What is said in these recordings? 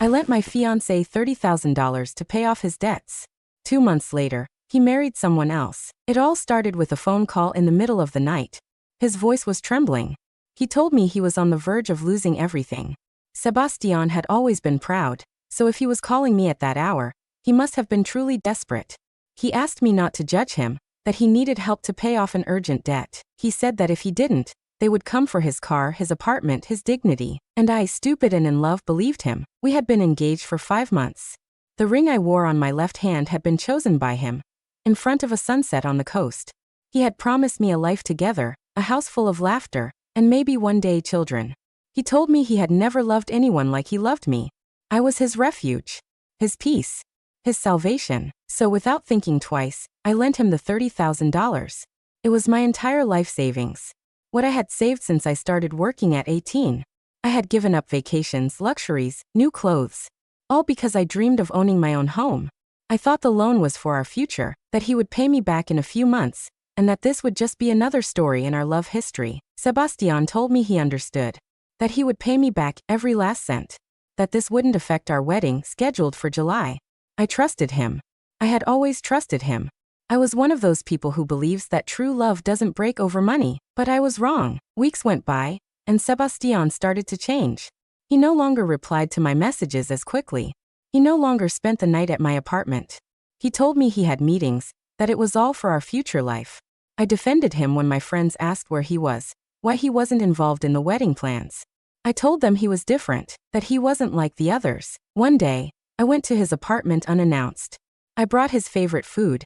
I lent my fiancé $30,000 to pay off his debts. 2 months later, he married someone else. It all started with a phone call in the middle of the night. His voice was trembling. He told me he was on the verge of losing everything. Sebastian had always been proud, so if he was calling me at that hour, he must have been truly desperate. He asked me not to judge him, that he needed help to pay off an urgent debt. He said that if he didn't, they would come for his car, his apartment, his dignity. And I, stupid and in love, believed him. We had been engaged for 5 months. The ring I wore on my left hand had been chosen by him. In front of a sunset on the coast. He had promised me a life together, a house full of laughter, and maybe one day children. He told me he had never loved anyone like he loved me. I was his refuge, his peace, his salvation. So without thinking twice, I lent him the $30,000. It was my entire life savings. What I had saved since I started working at 18. I had given up vacations, luxuries, new clothes. All because I dreamed of owning my own home. I thought the loan was for our future, that he would pay me back in a few months, and that this would just be another story in our love history. Sebastian told me he understood. That he would pay me back every last cent. That this wouldn't affect our wedding, scheduled for July. I trusted him. I had always trusted him. I was one of those people who believes that true love doesn't break over money, but I was wrong. Weeks went by, and Sebastian started to change. He no longer replied to my messages as quickly. He no longer spent the night at my apartment. He told me he had meetings, that it was all for our future life. I defended him when my friends asked where he was, why he wasn't involved in the wedding plans. I told them he was different, that he wasn't like the others. One day, I went to his apartment unannounced. I brought his favorite food.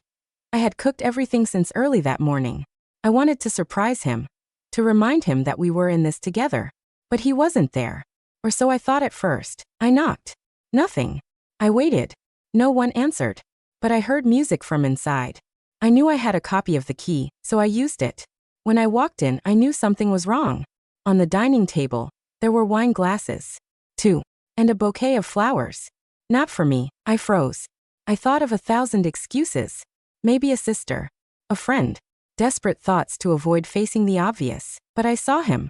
I had cooked everything since early that morning. I wanted to surprise him, to remind him that we were in this together. But he wasn't there. Or so I thought at first. I knocked. Nothing. I waited. No one answered. But I heard music from inside. I knew I had a copy of the key, so I used it. When I walked in, I knew something was wrong. On the dining table, there were wine glasses. 2. And a bouquet of flowers. Not for me. I froze. I thought of 1,000 excuses. Maybe a sister. A friend. Desperate thoughts to avoid facing the obvious. But I saw him.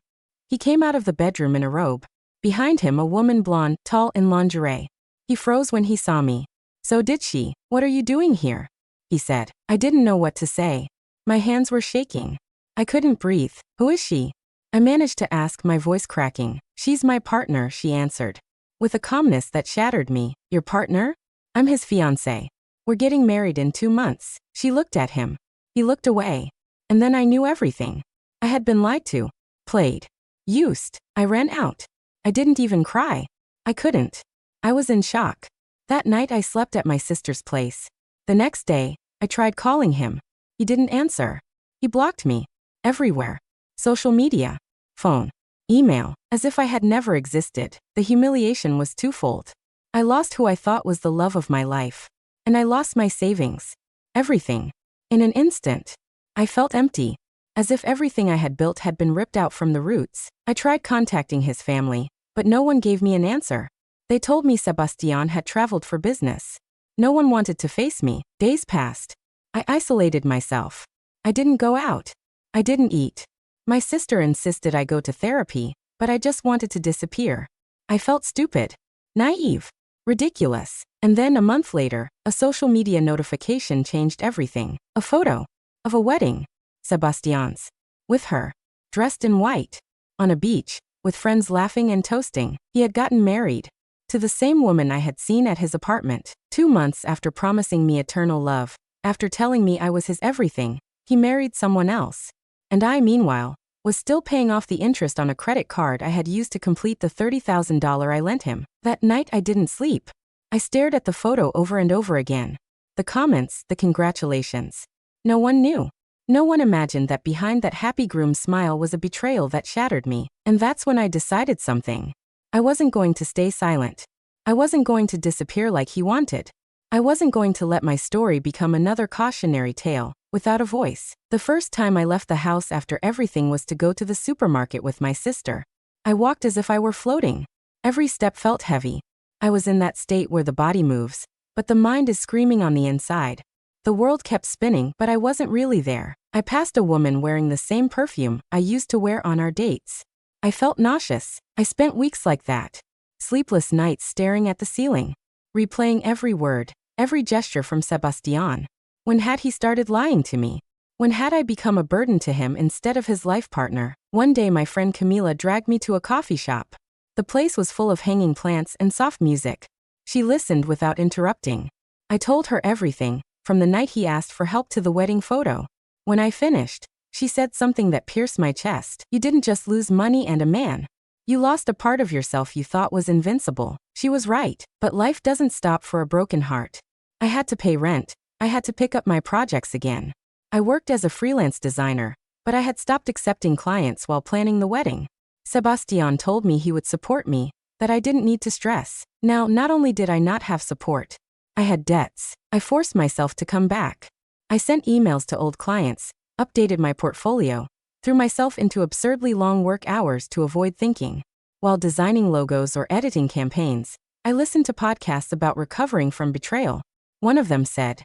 He came out of the bedroom in a robe. Behind him a woman, blonde, tall, in lingerie. He froze when he saw me. So did she. What are you doing here? He said. I didn't know what to say. My hands were shaking. I couldn't breathe. Who is she? I managed to ask, my voice cracking. She's my partner, she answered. With a calmness that shattered me. Your partner? I'm his fiancé. We're getting married in 2 months. She looked at him. He looked away. And then I knew everything. I had been lied to. Played. Used. I ran out. I didn't even cry. I couldn't. I was in shock. That night I slept at my sister's place. The next day, I tried calling him. He didn't answer. He blocked me. Everywhere. Social media. Phone. Email. As if I had never existed. The humiliation was twofold. I lost who I thought was the love of my life. And I lost my savings. Everything. In an instant. I felt empty. As if everything I had built had been ripped out from the roots. I tried contacting his family, but no one gave me an answer. They told me Sebastian had traveled for business. No one wanted to face me. Days passed. I isolated myself. I didn't go out. I didn't eat. My sister insisted I go to therapy, but I just wanted to disappear. I felt stupid, naive, ridiculous. And then a month later, a social media notification changed everything. A photo of a wedding. Sebastian's. With her. Dressed in white. On a beach, with friends laughing and toasting. He had gotten married. To the same woman I had seen at his apartment. 2 months after promising me eternal love, after telling me I was his everything, he married someone else. And I, meanwhile, was still paying off the interest on a credit card I had used to complete the $30,000 I lent him. That night I didn't sleep. I stared at the photo over and over again. The comments, the congratulations. No one knew. No one imagined that behind that happy groom smile was a betrayal that shattered me. And that's when I decided something. I wasn't going to stay silent. I wasn't going to disappear like he wanted. I wasn't going to let my story become another cautionary tale, without a voice. The first time I left the house after everything was to go to the supermarket with my sister. I walked as if I were floating. Every step felt heavy. I was in that state where the body moves, but the mind is screaming on the inside. The world kept spinning, but I wasn't really there. I passed a woman wearing the same perfume I used to wear on our dates. I felt nauseous. I spent weeks like that. Sleepless nights staring at the ceiling. Replaying every word, every gesture from Sebastian. When had he started lying to me? When had I become a burden to him instead of his life partner? One day my friend Camila dragged me to a coffee shop. The place was full of hanging plants and soft music. She listened without interrupting. I told her everything, from the night he asked for help to the wedding photo. When I finished, she said something that pierced my chest. You didn't just lose money and a man. You lost a part of yourself you thought was invincible. She was right, but life doesn't stop for a broken heart. I had to pay rent. I had to pick up my projects again. I worked as a freelance designer, but I had stopped accepting clients while planning the wedding. Sebastian told me he would support me, that I didn't need to stress. Now, not only did I not have support, I had debts. I forced myself to come back. I sent emails to old clients, updated my portfolio, threw myself into absurdly long work hours to avoid thinking. While designing logos or editing campaigns, I listened to podcasts about recovering from betrayal. One of them said,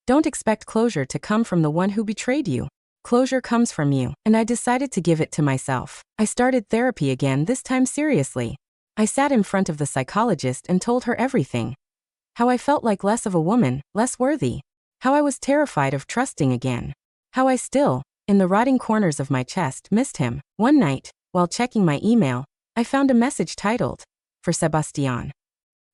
"Don't expect closure to come from the one who betrayed you. Closure comes from you." And I decided to give it to myself. I started therapy again, this time seriously. I sat in front of the psychologist and told her everything. How I felt like less of a woman, less worthy. How I was terrified of trusting again. How I still, in the rotting corners of my chest, missed him. One night, while checking my email, I found a message titled, "For Sebastian."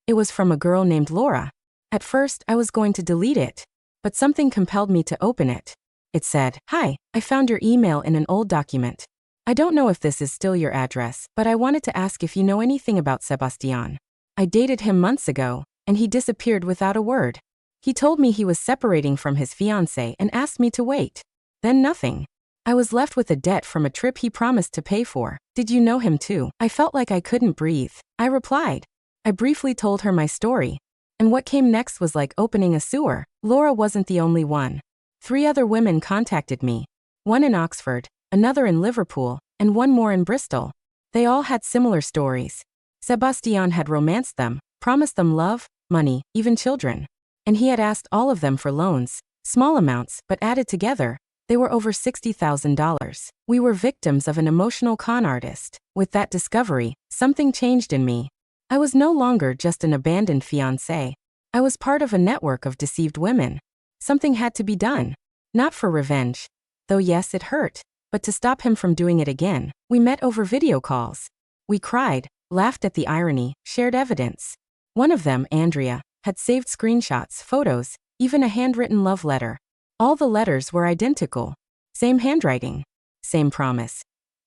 It was from a girl named Laura. At first, I was going to delete it, but something compelled me to open it. It said, "Hi, I found your email in an old document. I don't know if this is still your address, but I wanted to ask if you know anything about Sebastian. I dated him months ago, and he disappeared without a word. He told me he was separating from his fiancé and asked me to wait. Then nothing. I was left with a debt from a trip he promised to pay for. Did you know him too?" I felt like I couldn't breathe. I replied. I briefly told her my story. And what came next was like opening a sewer. Laura wasn't the only one. 3 other women contacted me. One in Oxford, another in Liverpool, and one more in Bristol. They all had similar stories. Sebastian had romanced them, promised them love, money, even children. And he had asked all of them for loans, small amounts, but added together, they were over $60,000. We were victims of an emotional con artist. With that discovery, something changed in me. I was no longer just an abandoned fiancé. I was part of a network of deceived women. Something had to be done. Not for revenge. Though yes, it hurt. But to stop him from doing it again. We met over video calls. We cried, laughed at the irony, shared evidence. One of them, Andrea, had saved screenshots, photos, even a handwritten love letter. All the letters were identical. Same handwriting. Same promise.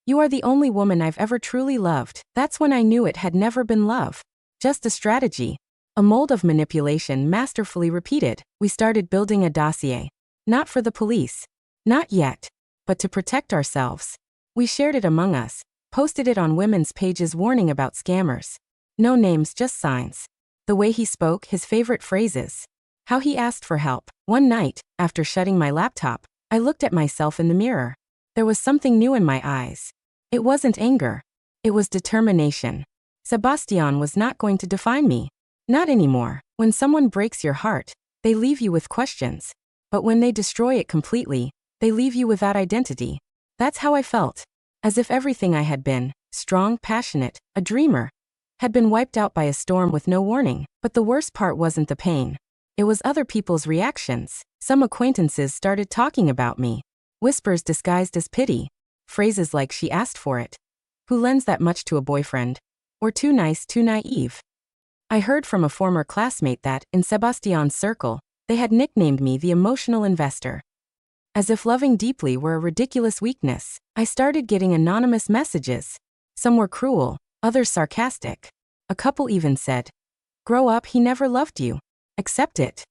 "You are the only woman I've ever truly loved." That's when I knew it had never been love. Just a strategy. A mold of manipulation masterfully repeated. We started building a dossier. Not for the police. Not yet. But to protect ourselves. We shared it among us. Posted it on women's pages warning about scammers. No names, just signs. The way he spoke, his favorite phrases. How he asked for help. One night, after shutting my laptop, I looked at myself in the mirror. There was something new in my eyes. It wasn't anger. It was determination. Sebastian was not going to define me. Not anymore. When someone breaks your heart, they leave you with questions. But when they destroy it completely, they leave you without identity. That's how I felt. As if everything I had been, strong, passionate, a dreamer, had been wiped out by a storm with no warning. But the worst part wasn't the pain. It was other people's reactions. Some acquaintances started talking about me. Whispers disguised as pity. Phrases like "she asked for it." "Who lends that much to a boyfriend?" Or "too nice, too naive." I heard from a former classmate that, in Sebastian's circle, they had nicknamed me the emotional investor. As if loving deeply were a ridiculous weakness, I started getting anonymous messages. Some were cruel, others sarcastic. A couple even said, "Grow up, he never loved you. Accept it."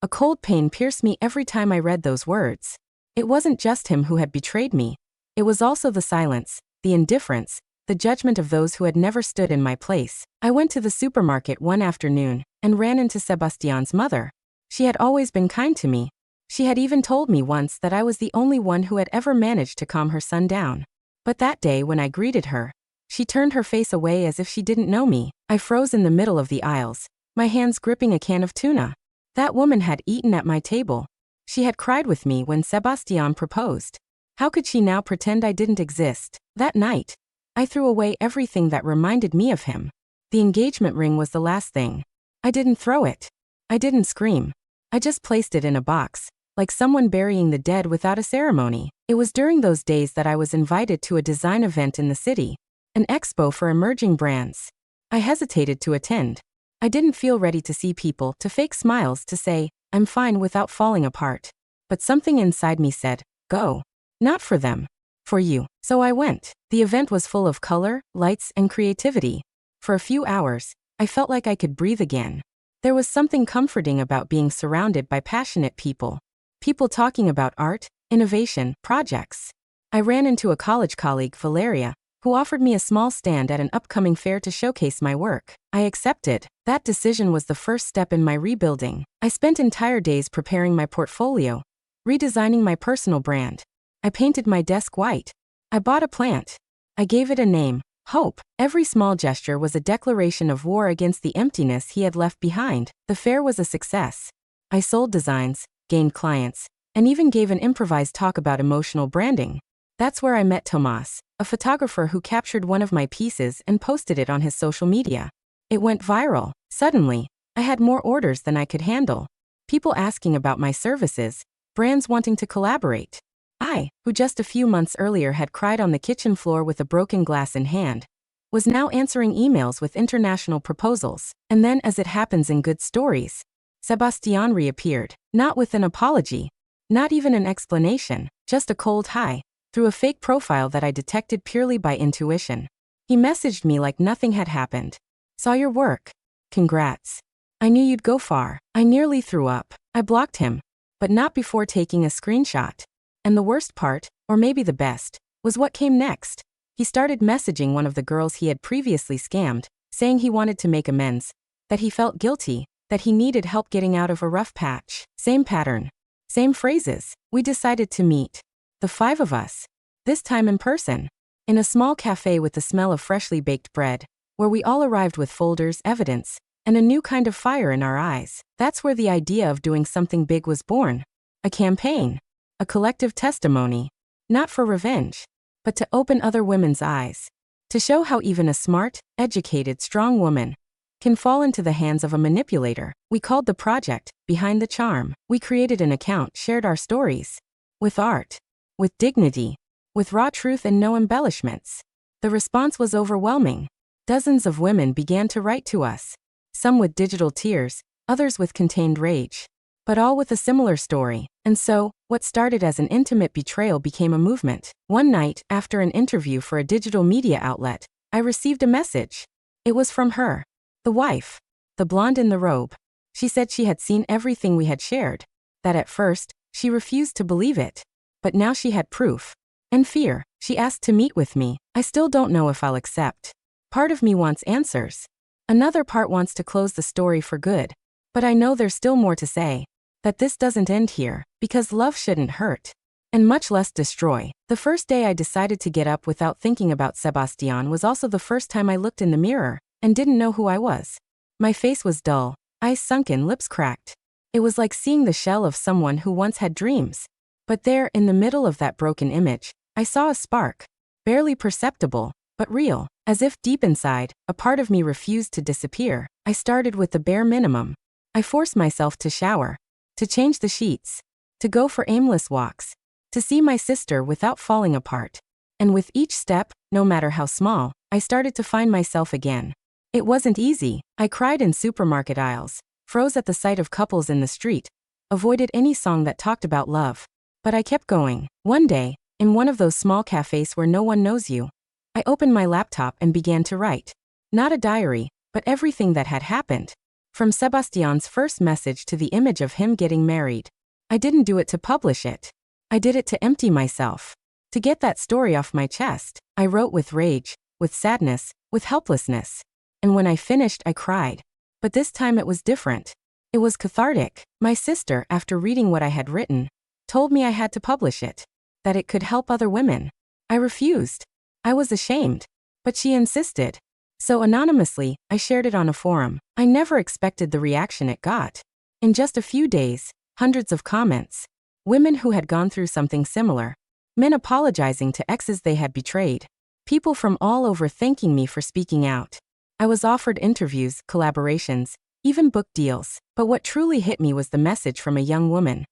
A cold pain pierced me every time I read those words. It wasn't just him who had betrayed me. It was also the silence, the indifference, the judgment of those who had never stood in my place. I went to the supermarket one afternoon and ran into Sebastian's mother. She had always been kind to me. She had even told me once that I was the only one who had ever managed to calm her son down. But that day when I greeted her, she turned her face away as if she didn't know me. I froze in the middle of the aisles, my hands gripping a can of tuna. That woman had eaten at my table. She had cried with me when Sebastian proposed. How could she now pretend I didn't exist? That night, I threw away everything that reminded me of him. The engagement ring was the last thing. I didn't throw it. I didn't scream. I just placed it in a box, like someone burying the dead without a ceremony. It was during those days that I was invited to a design event in the city, an expo for emerging brands. I hesitated to attend. I didn't feel ready to see people, to fake smiles, to say, I'm fine without falling apart. But something inside me said, go. Not for them. For you. So I went. The event was full of color, lights, and creativity. For a few hours, I felt like I could breathe again. There was something comforting about being surrounded by passionate people. People talking about art, innovation, projects. I ran into a college colleague, Valeria, who offered me a small stand at an upcoming fair to showcase my work. I accepted. That decision was the first step in my rebuilding. I spent entire days preparing my portfolio, redesigning my personal brand. I painted my desk white. I bought a plant. I gave it a name, Hope. Every small gesture was a declaration of war against the emptiness he had left behind. The fair was a success. I sold designs, gained clients, and even gave an improvised talk about emotional branding. That's where I met Tomas, a photographer who captured one of my pieces and posted it on his social media. It went viral. Suddenly, I had more orders than I could handle. People asking about my services, brands wanting to collaborate. I, who just a few months earlier had cried on the kitchen floor with a broken glass in hand, was now answering emails with international proposals. And then, as it happens in good stories, Sebastian reappeared, not with an apology, not even an explanation, just a cold hi, through a fake profile that I detected purely by intuition. He messaged me like nothing had happened. Saw your work. Congrats. I knew you'd go far. I nearly threw up. I blocked him, but not before taking a screenshot. And the worst part, or maybe the best, was what came next. He started messaging one of the girls he had previously scammed, saying he wanted to make amends, that he felt guilty, that he needed help getting out of a rough patch. Same pattern. Same phrases. We decided to meet. The five of us. This time in person. In a small cafe with the smell of freshly baked bread, where we all arrived with folders, evidence, and a new kind of fire in our eyes. That's where the idea of doing something big was born. A campaign. A collective testimony. Not for revenge, but to open other women's eyes. To show how even a smart, educated, strong woman can fall into the hands of a manipulator. We called the project Behind the Charm. We created an account, shared our stories. With art. With dignity. With raw truth and no embellishments. The response was overwhelming. Dozens of women began to write to us. Some with digital tears, others with contained rage. But all with a similar story. And so, what started as an intimate betrayal became a movement. One night, after an interview for a digital media outlet, I received a message. It was from her. The wife. The blonde in the robe. She said she had seen everything we had shared. That at first, she refused to believe it. But now she had proof. And fear. She asked to meet with me. I still don't know if I'll accept. Part of me wants answers. Another part wants to close the story for good. But I know there's still more to say. That this doesn't end here, because love shouldn't hurt, and much less destroy. The first day I decided to get up without thinking about Sebastian was also the first time I looked in the mirror, and didn't know who I was. My face was dull, eyes sunken, lips cracked. It was like seeing the shell of someone who once had dreams. But there, in the middle of that broken image, I saw a spark. Barely perceptible, but real. As if deep inside, a part of me refused to disappear. I started with the bare minimum. I forced myself to shower. To change the sheets. To go for aimless walks. To see my sister without falling apart. And with each step, no matter how small, I started to find myself again. It wasn't easy. I cried in supermarket aisles, froze at the sight of couples in the street, avoided any song that talked about love. But I kept going. One day, in one of those small cafes where no one knows you, I opened my laptop and began to write. Not a diary, but everything that had happened. From Sebastian's first message to the image of him getting married. I didn't do it to publish it. I did it to empty myself. To get that story off my chest. I wrote with rage, with sadness, with helplessness. And when I finished, I cried. But this time it was different. It was cathartic. My sister, after reading what I had written, told me I had to publish it. That it could help other women. I refused. I was ashamed. But she insisted. So anonymously, I shared it on a forum. I never expected the reaction it got. In just a few days, hundreds of comments. Women who had gone through something similar. Men apologizing to exes they had betrayed. People from all over thanking me for speaking out. I was offered interviews, collaborations, even book deals. But what truly hit me was the message from a young woman.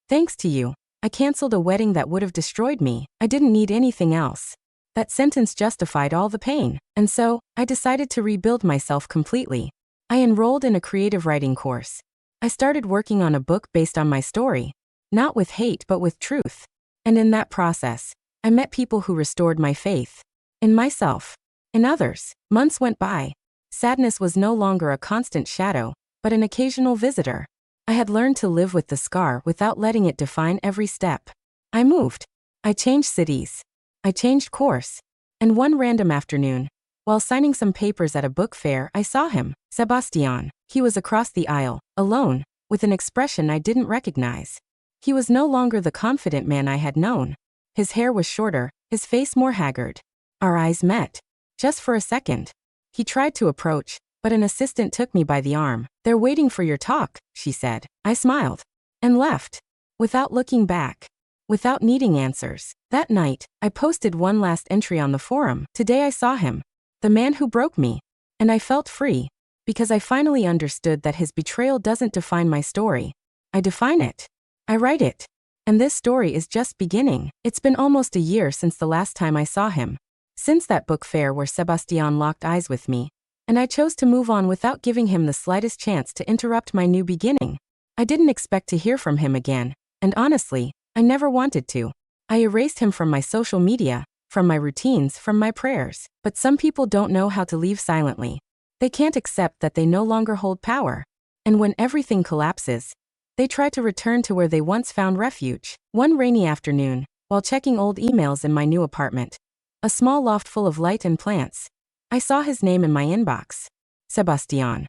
Thanks to you, I canceled a wedding that would have destroyed me. I didn't need anything else. That sentence justified all the pain. And so, I decided to rebuild myself completely. I enrolled in a creative writing course. I started working on a book based on my story. Not with hate but with truth. And in that process, I met people who restored my faith. In myself. In others. Months went by. Sadness was no longer a constant shadow, but an occasional visitor. I had learned to live with the scar without letting it define every step. I moved. I changed cities. I changed course. And one random afternoon, while signing some papers at a book fair, I saw him, Sebastian. He was across the aisle, alone, with an expression I didn't recognize. He was no longer the confident man I had known. His hair was shorter, his face more haggard. Our eyes met. Just for a second. He tried to approach, but an assistant took me by the arm. "They're waiting for your talk," she said. I smiled. And left. Without looking back. Without needing answers. That night, I posted one last entry on the forum. Today I saw him. The man who broke me. And I felt free. Because I finally understood that his betrayal doesn't define my story. I define it. I write it. And this story is just beginning. It's been almost a year since the last time I saw him. Since that book fair where Sebastian locked eyes with me. And I chose to move on without giving him the slightest chance to interrupt my new beginning. I didn't expect to hear from him again. And honestly, I never wanted to. I erased him from my social media, from my routines, from my prayers. But some people don't know how to leave silently. They can't accept that they no longer hold power. And when everything collapses, they try to return to where they once found refuge. One rainy afternoon, while checking old emails in my new apartment, a small loft full of light and plants, I saw his name in my inbox. Sebastian.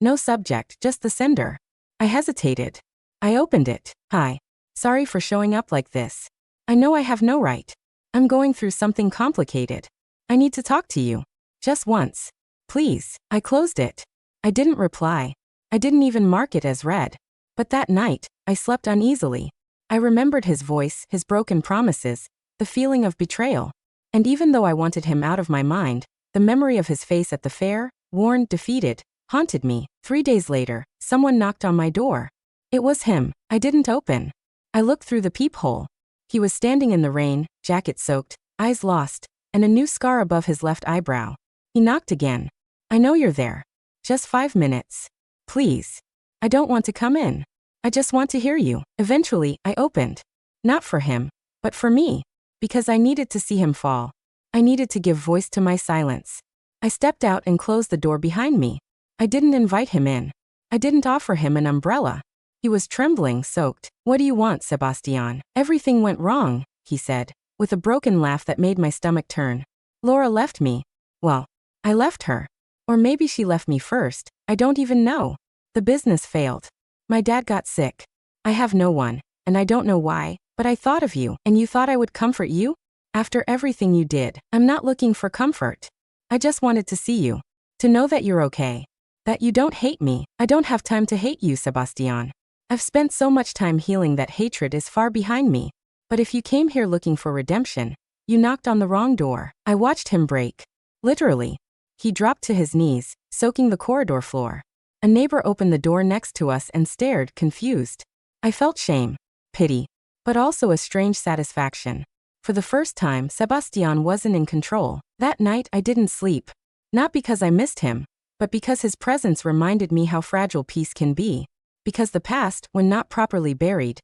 No subject, just the sender. I hesitated. I opened it. "Hi. Sorry for showing up like this. I know I have no right. I'm going through something complicated. I need to talk to you. Just once. Please." I closed it. I didn't reply. I didn't even mark it as read. But that night, I slept uneasily. I remembered his voice, his broken promises, the feeling of betrayal. And even though I wanted him out of my mind, the memory of his face at the fair, worn, defeated, haunted me. 3 days later, someone knocked on my door. It was him. I didn't open. I looked through the peephole. He was standing in the rain, jacket soaked, eyes lost, and a new scar above his left eyebrow. He knocked again. "I know you're there. Just 5 minutes. Please. I don't want to come in. I just want to hear you." Eventually, I opened. Not for him, but for me. Because I needed to see him fall. I needed to give voice to my silence. I stepped out and closed the door behind me. I didn't invite him in. I didn't offer him an umbrella. He was trembling, soaked. "What do you want, Sebastian?" "Everything went wrong," he said, with a broken laugh that made my stomach turn. "Laura left me. Well, I left her. Or maybe she left me first. I don't even know. The business failed. My dad got sick. I have no one, and I don't know why, but I thought of you, and you thought I would comfort you? After everything you did, I'm not looking for comfort. I just wanted to see you. To know that you're okay. That you don't hate me. I don't have time to hate you, Sebastian. I've spent so much time healing that hatred is far behind me. But if you came here looking for redemption, you knocked on the wrong door." I watched him break. Literally. He dropped to his knees, soaking the corridor floor. A neighbor opened the door next to us and stared, confused. I felt shame, pity, but also a strange satisfaction. For the first time, Sebastian wasn't in control. That night, I didn't sleep. Not because I missed him, but because his presence reminded me how fragile peace can be. Because the past, when not properly buried,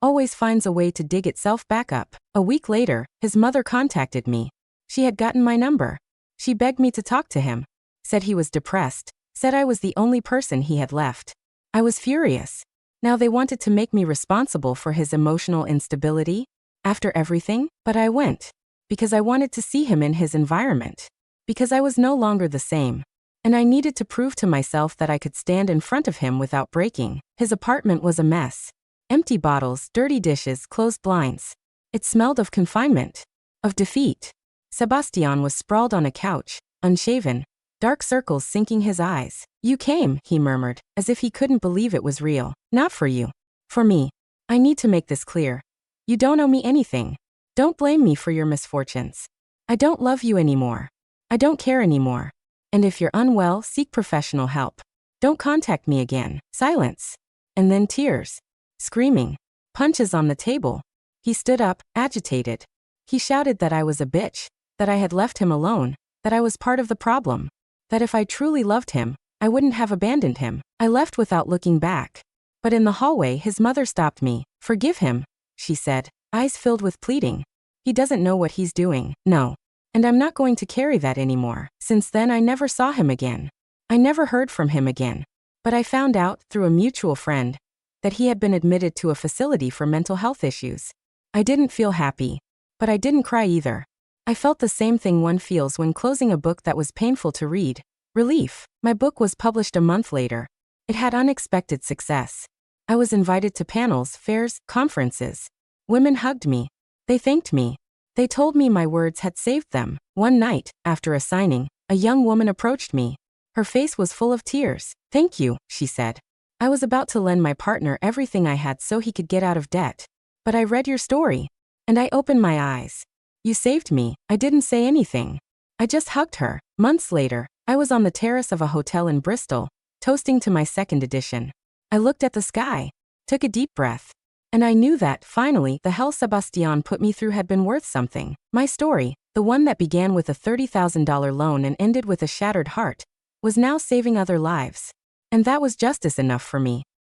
always finds a way to dig itself back up. A week later, his mother contacted me. She had gotten my number. She begged me to talk to him. Said he was depressed. Said I was the only person he had left. I was furious. Now they wanted to make me responsible for his emotional instability? After everything? But I went. Because I wanted to see him in his environment. Because I was no longer the same. And I needed to prove to myself that I could stand in front of him without breaking. His apartment was a mess. Empty bottles, dirty dishes, closed blinds. It smelled of confinement. Of defeat. Sebastian was sprawled on a couch, unshaven, dark circles sinking his eyes. "You came," he murmured, as if he couldn't believe it was real. "Not for you. For me. I need to make this clear. You don't owe me anything. Don't blame me for your misfortunes. I don't love you anymore. I don't care anymore. And if you're unwell, seek professional help. Don't contact me again. Silence. And then tears. Screaming. Punches on the table. He stood up, agitated. He shouted that I was a bitch, that I had left him alone, that I was part of the problem, that if I truly loved him, I wouldn't have abandoned him. I left without looking back. But in the hallway, his mother stopped me. Forgive him, she said, eyes filled with pleading. He doesn't know what he's doing. No. And I'm not going to carry that anymore. Since then, I never saw him again. I never heard from him again. But I found out, through a mutual friend, that he had been admitted to a facility for mental health issues. I didn't feel happy. But I didn't cry either. I felt the same thing one feels when closing a book that was painful to read. Relief. My book was published a month later. It had unexpected success. I was invited to panels, fairs, conferences. Women hugged me. They thanked me. They told me my words had saved them. One night, after a signing, a young woman approached me. Her face was full of tears. Thank you, she said. I was about to lend my partner everything I had so he could get out of debt. But I read your story. And I opened my eyes. You saved me. I didn't say anything. I just hugged her. Months later, I was on the terrace of a hotel in Bristol, toasting to my second edition. I looked at the sky, took a deep breath, and I knew that, finally, the hell Sebastian put me through had been worth something. My story, the one that began with a $30,000 loan and ended with a shattered heart, was now saving other lives. And that was justice enough for me.